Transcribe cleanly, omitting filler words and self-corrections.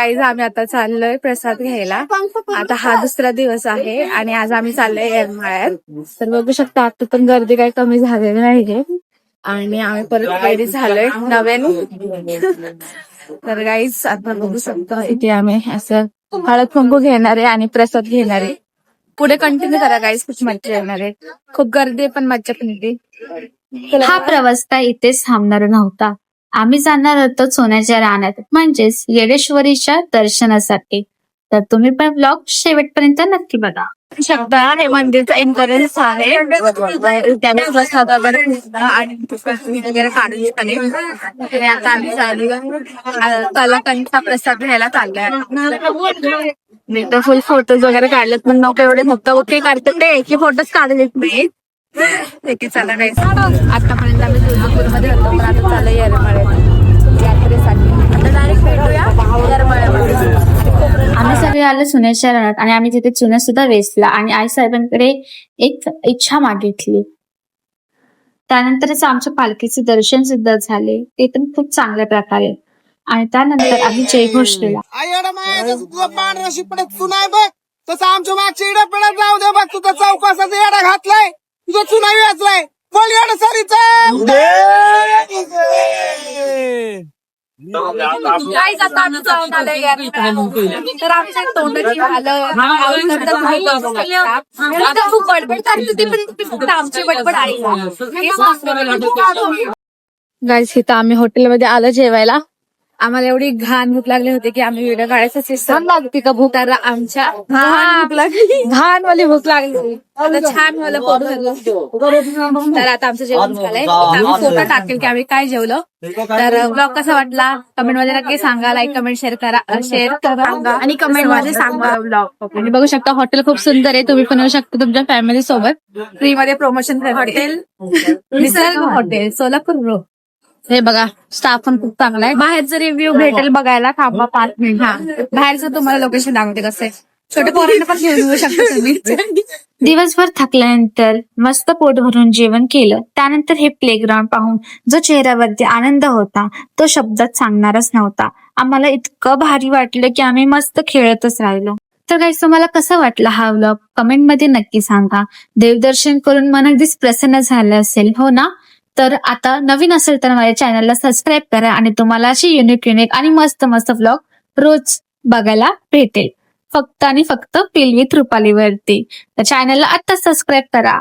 Guys आम्ही आता चाललोय प्रसाद घ्यायला. आता हा दुसरा दिवस आहे आणि आज आम्ही चाललोय येरमाळ्यात. तर बघू शकता आता पण गर्दी काही कमी झालेली नाहीये आणि आम्ही परत रेडी झालोय नव्याने. तर गाईज आता बघू शकतो इथे आम्ही असं हळद कुंकू घेणार आहे आणि प्रसाद घेणार आहे. पुढे कंटिन्यू करा गाईज, खूप मज्जा येणार आहे. खूप गर्दी पण मज्जा पण येते. हा प्रवास काय इथेच थांबणार नव्हता. आम्ही जाणार होतो सोन्याच्या रानात म्हणजेच येडेश्वरीच्या दर्शनासाठी. तर तुम्ही पण ब्लॉग शेवटपर्यंत नक्की बघा. शकता हे मंदिरचा एंट्रन्स आहे. त्याने प्रसाद आणि वगैरे काढून झाले. आता आम्ही चालू कलाकांचा प्रसाद घ्यायला चाललाय. मी तर फुल फोटोज वगैरे काढलेत पण नको एवढे फक्त ओके काढतात ते एकी फोटोज काढलेत नाही. ठीक आहे चला काही आतापर्यंत आम्ही तुळजापूरमध्ये होतो पण आता चालू येरमाळ्यात यात्रेसाठी. आता डायरेक्ट भेटूया येरमाळ्यामध्ये. आम्ही सगळे आलो सोन्याच्या रानात आणि आम्ही तिथे चुना सुद्धा वेचला आणि आई साहेबांकडे एक इच्छा मागितली. त्यानंतरच आमच्या पालखीचे दर्शन सुद्धा झाले, ते पण खूप चांगल्या प्रकारे. आणि त्यानंतर आम्ही जयघोष केला. तुझा पांढरा शिपडत तू नाही बघ तसं आमच्या मागच्या इडा पिढ्यात जाऊ दे बघ. तुझा चौकासाचा येडा घातलाय, तुझा चुना वेचलाय बोल येडा सरीचा. गाईज आता आम्ही जाऊन आलोय तर आमच्या तोंडाची खूप बडबड करते ती पण फक्त आमची बडबड आई. गाईज इथं आम्ही हॉटेलमध्ये आलो जेवायला. आम्हाला एवढी घाण भूक लागली होती की आम्ही व्हिडिओ काढायचा सिस्टम लागते का भूक तर आमच्या घाण वाली भूक लागली. आता छान मला पोट भरलं. तर आता आमचं जेवण झालंय. आम्ही फोटो टाकेल की आम्ही काय जेवलो. तर ब्लॉग कसा वाटला कमेंट मध्ये नक्की सांगा. लाईक कमेंट शेअर करा आणि कमेंट मध्ये सांगा ब्लॉग. आणि बघू शकता हॉटेल खूप सुंदर आहे. तुम्ही पण येऊ शकता तुमच्या फॅमिली सोबत. फ्री मध्ये प्रमोशन हॉटेल निसर्ग हॉटेल सोलापूर रो. हे बघा स्टाफ पण खूप चांगला आहे. बाहेरचा रिव्ह्यू भेटेल बघायला. थांबा 5 मिनिट. हा बाहेरचं तुम्हाला लोकेशन दाखवते कसं आहे. छोटे पोरांना पण घेऊन येऊ शकता तुम्ही. दिवसभर थकल्यानंतर मस्त पोट भरून जेवण केलं. त्यानंतर हे प्लेग्राऊंड पाहून जो चेहऱ्यावरती आनंद होता तो शब्दात सांगणारच नव्हता. आम्हाला इतकं भारी वाटलं की आम्ही मस्त खेळतच राहिलो. तर गाईस तुम्हाला कसं वाटलं हा व्लॉग कमेंट मध्ये नक्की सांगा. देवदर्शन करून मन अगदीच प्रसन्न झालं असेल हो ना. तर आता नवीन असेल तर माझ्या चॅनलला सबस्क्राईब करा आणि तुम्हाला अशी युनिक आणि मस्त मस्त व्लॉग रोज बघायला भेटेल फक्त आणि फक्त पिल विथ रुपालीवरती. तर चॅनलला आता सबस्क्राईब करा.